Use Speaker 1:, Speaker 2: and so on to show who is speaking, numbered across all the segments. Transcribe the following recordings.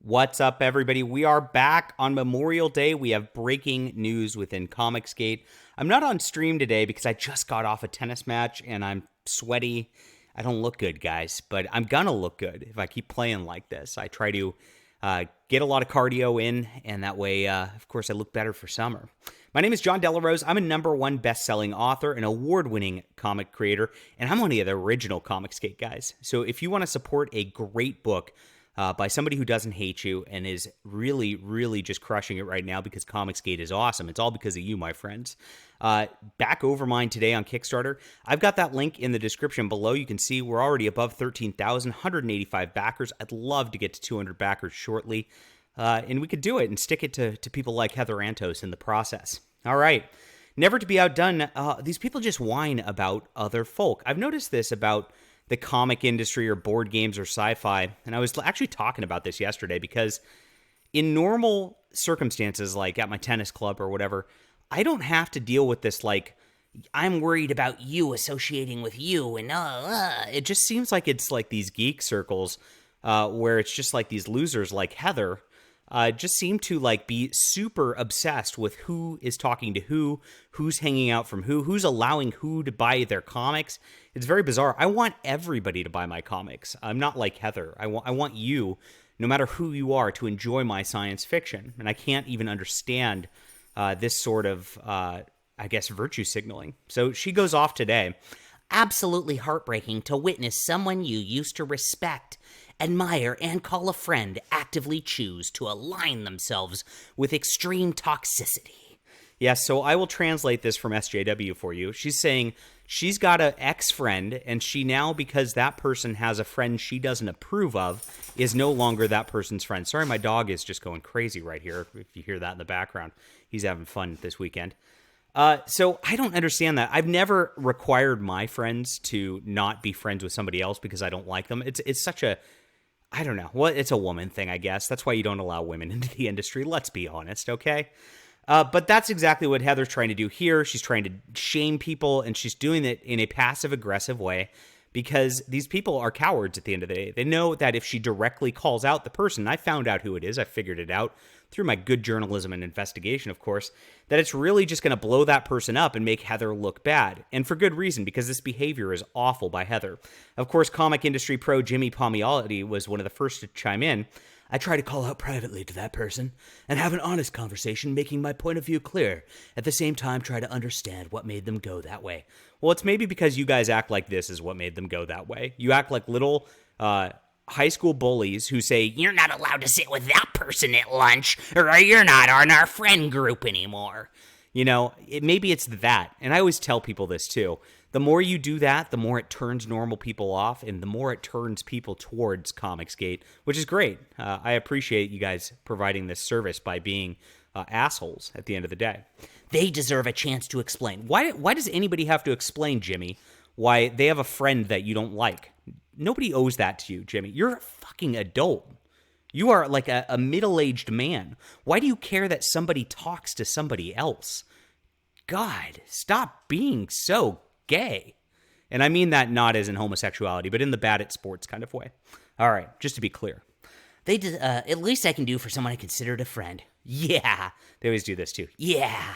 Speaker 1: What's up, everybody? We are back on Memorial Day. We have breaking news within COMICSGATE. I'm not on stream today because I just got off a tennis match and I'm sweaty. I don't look good, guys, but I'm gonna look good if I keep playing like this. I try to get a lot of cardio in, and that way, of course, I look better for summer. My name is John Delarose. I'm a #1 best-selling author, an award-winning comic creator, and I'm one of the original COMICSGATE guys. So if you want to support a great book by somebody who doesn't hate you and is really, really just crushing it right now because COMICSGATE is awesome. It's all because of you, my friends. Back over mine today on Kickstarter. I've got that link in the description below. You can see we're already above 13,000, 185 backers. I'd love to get to 200 backers shortly. And we could do it and stick it to people like Heather Antos in the process. All right. Never to be outdone. These people just whine about other folk. I've noticed this about the comic industry or board games or sci-fi. And I was actually talking about this yesterday because in normal circumstances, like at my tennis club or whatever, I don't have to deal with this, like, I'm worried about you associating with you. And it just seems like it's like these geek circles where it's just like these losers like Heather just seem to like be super obsessed with who is talking to who's hanging out from who's allowing who to buy their comics. It's very bizarre. I want everybody to buy my comics. I'm not like Heather. I want you, no matter who you are, to enjoy my science fiction. And I can't even understand this sort of, I guess, virtue signaling. So she goes off today.
Speaker 2: Absolutely heartbreaking to witness someone you used to respect, admire, and call a friend actively choose to align themselves with extreme toxicity.
Speaker 1: Yes, so I will translate this from SJW for you. She's saying she's got an ex-friend, and she now, because that person has a friend she doesn't approve of, is no longer that person's friend. Sorry, my dog is just going crazy right here, if you hear that in the background. He's having fun this weekend. So I don't understand that. I've never required my friends to not be friends with somebody else because I don't like them. It's such a, I don't know. Well, it's a woman thing, I guess. That's why you don't allow women into the industry. Let's be honest, okay? But that's exactly what Heather's trying to do here. She's trying to shame people, and she's doing it in a passive-aggressive way because these people are cowards at the end of the day. They know that if she directly calls out the person, I found out who it is, I figured it out through my good journalism and investigation, of course, that it's really just going to blow that person up and make Heather look bad. And for good reason, because this behavior is awful by Heather. Of course, comic industry pro Jimmy Palmiotti was one of the first to chime in. I try to call out privately to that person and have an honest conversation, making my point of view clear. At the same time, try to understand what made them go that way. Well, it's maybe because you guys act like this is what made them go that way. You act like little high school bullies who say,
Speaker 2: you're not allowed to sit with that person at lunch, or you're not on our friend group anymore.
Speaker 1: You know, maybe it's that. And I always tell people this too. The more you do that, the more it turns normal people off, and the more it turns people towards COMICSGATE, which is great. I appreciate you guys providing this service by being assholes at the end of the day.
Speaker 2: They deserve a chance to explain.
Speaker 1: Why does anybody have to explain, Jimmy, why they have a friend that you don't like? Nobody owes that to you, Jimmy. You're a fucking adult. You are like a middle-aged man. Why do you care that somebody talks to somebody else? God, stop being so gay. And I mean that not as in homosexuality, but in the bad at sports kind of way. All right, just to be clear.
Speaker 2: At least I can do for someone I considered a friend.
Speaker 1: Yeah, they always do this too.
Speaker 2: Yeah.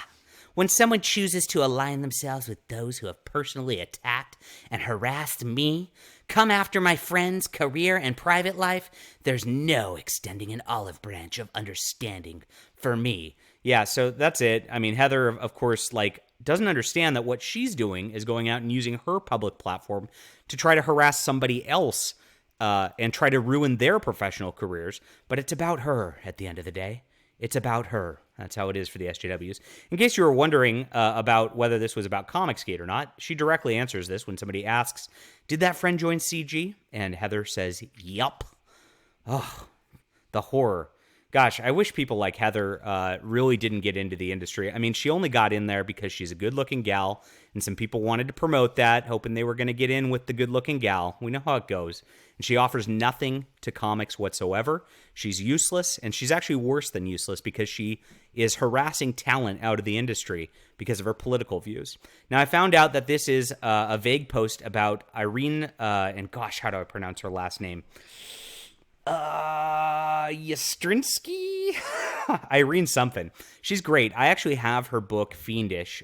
Speaker 2: When someone chooses to align themselves with those who have personally attacked and harassed me, come after my friends' career and private life, there's no extending an olive branch of understanding for me.
Speaker 1: Yeah, so that's it. I mean, Heather, of course, like, doesn't understand that what she's doing is going out and using her public platform to try to harass somebody else and try to ruin their professional careers. But it's about her at the end of the day. It's about her. That's how it is for the SJWs. In case you were wondering about whether this was about COMICSGATE or not, she directly answers this when somebody asks, did that friend join CG? And Heather says, yup. Oh, the horror. Gosh, I wish people like Heather really didn't get into the industry. I mean, she only got in there because she's a good-looking gal, and some people wanted to promote that, hoping they were going to get in with the good-looking gal. We know how it goes. And she offers nothing to comics whatsoever. She's useless, and she's actually worse than useless because she is harassing talent out of the industry because of her political views. Now, I found out that this is a vague post about Irene, and gosh, how do I pronounce her last name? Yastrinsky? Irene something. She's great. I actually have her book, Fiendish.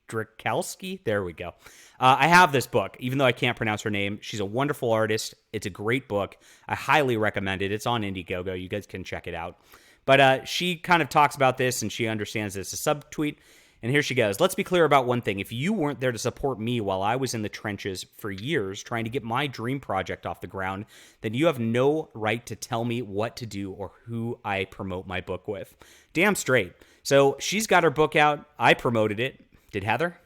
Speaker 1: Strychalski? There we go. I have this book, even though I can't pronounce her name. She's a wonderful artist. It's a great book. I highly recommend it. It's on Indiegogo. You guys can check it out. But she kind of talks about this, and she understands this. A subtweet. And here she goes. Let's be clear about one thing. If you weren't there to support me while I was in the trenches for years trying to get my dream project off the ground, then you have no right to tell me what to do or who I promote my book with. Damn straight. So she's got her book out. I promoted it. Did Heather?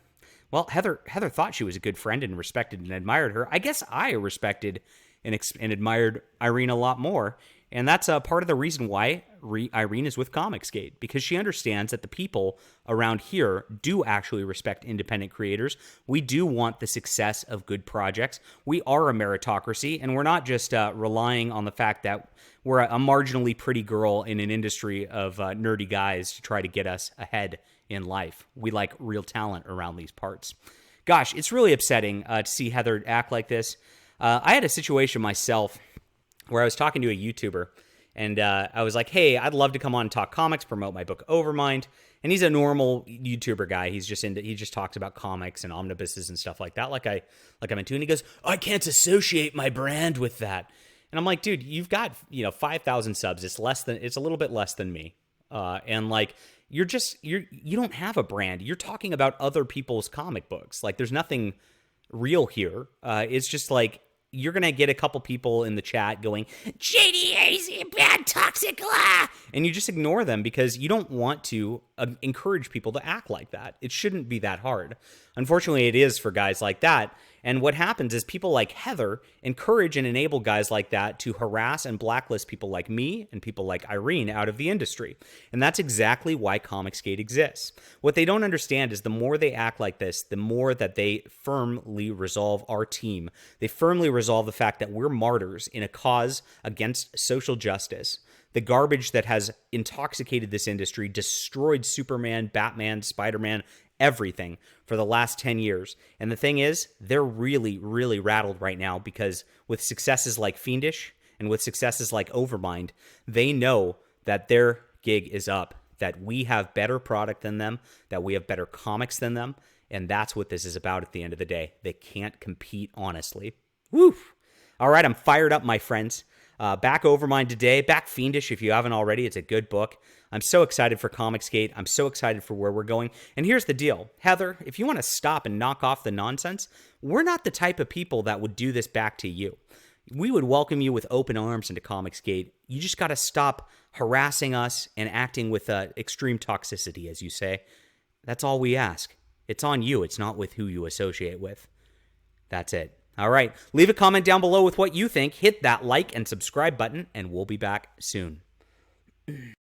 Speaker 1: Well, Heather thought she was a good friend and respected and admired her. I guess I respected and admired Irene a lot more. And that's part of the reason why Irene is with COMICSGATE, because she understands that the people around here do actually respect independent creators. We do want the success of good projects. We are a meritocracy, and we're not just relying on the fact that we're a marginally pretty girl in an industry of nerdy guys to try to get us ahead in life. We like real talent around these parts. Gosh, it's really upsetting to see Heather act like this. I had a situation myself where I was talking to a YouTuber, and I was like, hey, I'd love to come on and talk comics, promote my book Overmind. And he's a normal YouTuber guy. He just talks about comics and omnibuses and stuff like that, like I'm into. And he goes, I can't associate my brand with that. And I'm like, dude, you've got 5,000 subs. It's a little bit less than me. And like you don't have a brand. You're talking about other people's comic books. Like there's nothing real here. It's just like, you're going to get a couple people in the chat going, JDA's bad, toxic, blah, and you just ignore them because you don't want to encourage people to act like that. It shouldn't be that hard. Unfortunately, it is for guys like that. And what happens is people like Heather encourage and enable guys like that to harass and blacklist people like me and people like Irene out of the industry. And that's exactly why COMICSGATE exists. What they don't understand is the more they act like this, the more that they firmly resolve our team. They firmly resolve the fact that we're martyrs in a cause against social justice. The garbage that has intoxicated this industry, destroyed Superman, Batman, Spider-Man, everything for the last 10 years. And the thing is, they're really, really rattled right now because with successes like Fiendish and with successes like Overmind, they know that their gig is up, that we have better product than them, that we have better comics than them. And that's what this is about at the end of the day. They can't compete honestly. Woo! All right, I'm fired up, my friends. Back Overmind today, back Fiendish if you haven't already. It's a good book. I'm so excited for COMICSGATE. I'm so excited for where we're going. And here's the deal. Heather, if you want to stop and knock off the nonsense, we're not the type of people that would do this back to you. We would welcome you with open arms into COMICSGATE. You just got to stop harassing us and acting with extreme toxicity, as you say. That's all we ask. It's on you. It's not with who you associate with. That's it. All right. Leave a comment down below with what you think. Hit that like and subscribe button, and we'll be back soon.